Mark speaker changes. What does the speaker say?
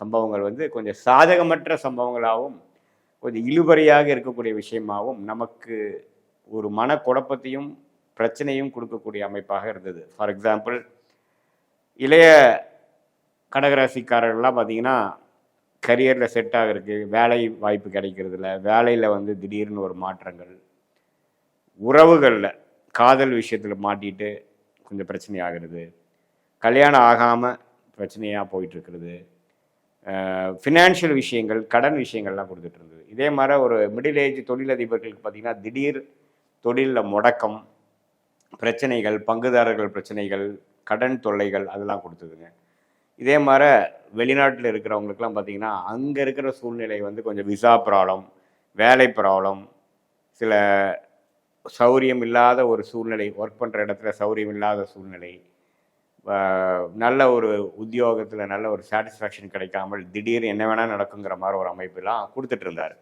Speaker 1: சம்பவங்கள் வந்து கொஞ்சம் சாதகமற்ற சம்பவங்களாகவும் கொஞ்சம் இழுபறியாக இருக்கக்கூடிய விஷயமாகவும் நமக்கு ஒரு மனக்குழப்பத்தையும் பிரச்சனையும் கொடுக்கக்கூடிய அமைப்பாக இருந்தது. ஃபார் எக்ஸாம்பிள், இளைய கடகராசிக்காரர்கள்லாம் பார்த்தீங்கன்னா கரியரில் செட் ஆகிறதுக்கு வேலை வாய்ப்பு கிடைக்கிறதில்ல, வேலையில் வந்து திடீர்னு ஒரு மாற்றங்கள், உறவுகளில் காதல் விஷயத்தில் மாட்டிட்டு கொஞ்சம் பிரச்சனை ஆகிறது, கல்யாணம் ஆகாமல் பிரச்சனையாக போயிட்டுருக்கிறது, ஃபினான்ஷியல் விஷயங்கள் கடன் விஷயங்கள்லாம் கொடுத்துட்டு இருந்தது. இதே மாதிரி ஒரு மிடில் ஏஜ் தொழிலதிபர்களுக்கு பார்த்திங்கன்னா திடீர் தொழிலில் முடக்கம், பிரச்சனைகள், பங்குதாரர்கள் பிரச்சனைகள், கடன் தொல்லைகள் அதெல்லாம் கொடுத்ததுங்க. இதே மாதிரி வெளிநாட்டில் இருக்கிறவங்களுக்குலாம் பார்த்திங்கன்னா அங்கே இருக்கிற சூழ்நிலை வந்து கொஞ்சம் விசா ப்ராப்ளம், வேலை ப்ராப்ளம், சில சௌரியம் இல்லாத ஒரு சூழ்நிலை, ஒர்க் பண்ணுற இடத்துல சௌரியம் இல்லாத சூழ்நிலை, நல்ல ஒரு உத்தியோகத்தில் நல்ல ஒரு சாட்டிஸ்ஃபேக்ஷன் கிடைக்காமல் திடீர்னு என்ன வேணால் நடக்குங்கிற மாதிரி ஒரு அமைப்பெல்லாம் கொடுத்துட்டு இருந்தார்.